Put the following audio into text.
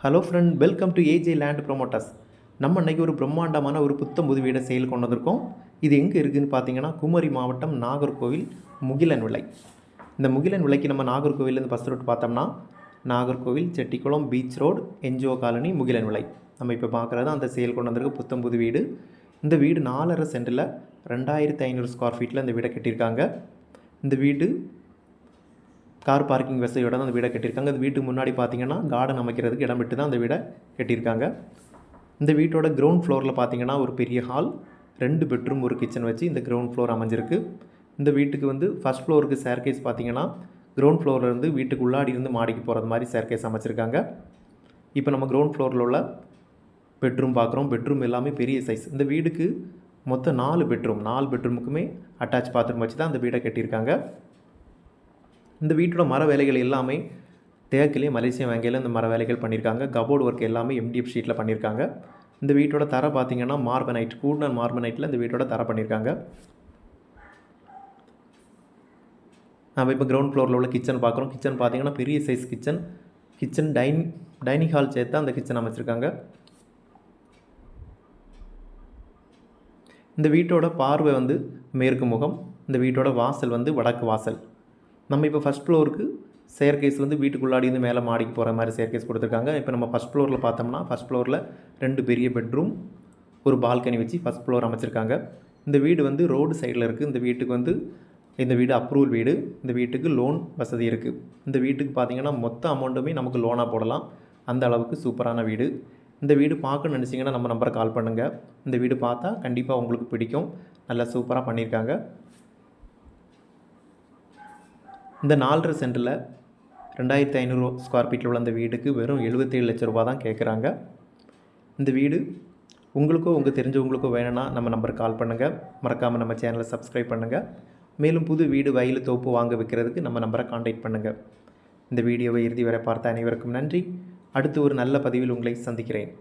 Hello friend, welcome to AJ land promoters. நம்ம இன்றைக்கி ஒரு பிரம்மாண்டமான ஒரு புத்தம்புது வீடை செயல் கொண்டு வந்திருக்கோம். இது எங்கே இருக்குதுன்னு பார்த்தீங்கன்னா, குமரி மாவட்டம் நாகர்கோவில் முகிலன் விளை. இந்த முகிலன் விளைக்கு நம்ம நாகர்கோவிலேருந்து ஃபஸ்ட் ரூட் பார்த்தோம்னா Nagercoil, Chettikulam, beach road, NGO colony, Mugilan விளை. நம்ம இப்போ பார்க்குறது அந்த செயல் கொண்டு வந்திருக்க புத்தம்புது வீடு. இந்த வீடு 4.5 சென்டில் 2500 ஸ்கொயர் ஃபீட்டில் இந்த வீடை கட்டியிருக்காங்க. இந்த வீடு கார் பார்க்கிங் வசதியோட தான் அந்த வீடை கட்டியிருக்காங்க. அந்த வீட்டுக்கு முன்னாடி பார்த்தீங்கன்னா கார்டன் அமைக்கிறதுக்கு இடம் விட்டு தான் அந்த வீடை கட்டியிருக்காங்க. இந்த வீட்டோட கிரவுண்ட் ஃப்ளோரில் பார்த்தீங்கன்னா ஒரு பெரிய ஹால், 2 பெட்ரூம், ஒரு கிச்சன் வச்சு இந்த கிரவுண்ட் ஃப்ளோர் அமைஞ்சிருக்கு. இந்த வீட்டுக்கு ஃபஸ்ட் ஃப்ளோருக்கு ஸ்டேர்கேஸ் பார்த்தீங்கன்னா கிரவுண்ட் ஃப்ளோர்லேருந்து வீட்டுக்கு உள்ளாடி இருந்து மாடிக்கு போகிறது மாதிரி ஸ்டேர்கேஸ் அமைச்சிருக்காங்க. இப்போ நம்ம கிரவுண்ட் ஃப்ளோரில் உள்ள பெட்ரூம் பார்க்குறோம். பெட்ரூம் எல்லாமே பெரிய சைஸ். இந்த வீடுக்கு மொத்தம் 4 பெட்ரூம், 4 பெட்ரூமுக்குமே அட்டாச் பாத்ரூம் வச்சு தான் அந்த வீடை கட்டியிருக்காங்க. இந்த வீட்டோட மர வேலைகள் எல்லாமே தேக்கிலே மலேசியா வங்கியில் இந்த மர வேலைகள் பண்ணியிருக்காங்க. கபோர்டு ஒர்க் எல்லாமே MDF ஷீட்டில் பண்ணியிருக்காங்க. இந்த வீட்டோட தரை பார்த்திங்கன்னா மார்பனைட், கூடுதல் மார்பனைட்டில் இந்த வீட்டோட தரை பண்ணியிருக்காங்க. நம்ம இப்போ கிரவுண்ட் ஃப்ளோரில் உள்ள கிச்சன் பார்க்குறோம். கிச்சன் பார்த்திங்கன்னா பெரிய சைஸ் கிச்சன் டைனிங் ஹால் சேர்த்து அந்த கிச்சன் அமைச்சிருக்காங்க. இந்த வீட்டோட பார்வை மேற்கு முகம். இந்த வீட்டோட வாசல் வடக்கு வாசல். நம்ம இப்போ ஃபஸ்ட் ஃப்ளோருக்கு ஸ்டேர்கேஸ் வீட்டுக்குள்ளாடி மேலே மாடிக்கு போகிற மாதிரி ஸ்டேர்கேஸ் கொடுத்துருக்காங்க. இப்போ நம்ம ஃபஸ்ட் ஃப்ளோரில் பார்த்தோம்னா ஃபஸ்ட் ஃப்ளோரில் 2 பெரிய பெட்ரூம், ஒரு பால்கனி வச்சு ஃபஸ்ட் ஃப்ளோர் அமைச்சிருக்காங்க. இந்த வீடு ரோடு சைடில் இருக்குது. இந்த வீடு அப்ரூவல் வீடு. இந்த வீட்டுக்கு லோன் வசதி இருக்குது. இந்த வீட்டுக்கு பார்த்திங்கன்னா மொத்த அமௌண்ட்டுமே நமக்கு லோனாக போடலாம். அந்த அளவுக்கு சூப்பரான வீடு. இந்த வீடு பார்க்கணுன்னு நினச்சிங்கன்னா நம்ம நம்பரை கால் பண்ணுங்கள். இந்த வீடு பார்த்தா கண்டிப்பாக உங்களுக்கு பிடிக்கும். நல்லா சூப்பராக பண்ணியிருக்காங்க. இந்த 4.5 சென்டில் 2500 ஸ்கொயர் ஃபீட்டில் உள்ள அந்த வீடுக்கு வெறும் 77 லட்ச ரூபா தான் கேட்குறாங்க. இந்த வீடு உங்களுக்கோ உங்கள் தெரிஞ்சவங்களுக்கோ வேணும்னா நம்ம நம்பருக்கு கால் பண்ணுங்கள். மறக்காமல் நம்ம சேனலை சப்ஸ்கிரைப் பண்ணுங்கள். மேலும் புது வீடு, வயல், தோப்பு வாங்க விற்கிறதுக்கு நம்ம நம்பரை கான்டாக்ட் பண்ணுங்கள். இந்த வீடியோவை இறுதி வரை பார்த்த அனைவருக்கும் நன்றி. அடுத்து ஒரு நல்ல பதிவில் உங்களை சந்திக்கிறேன்.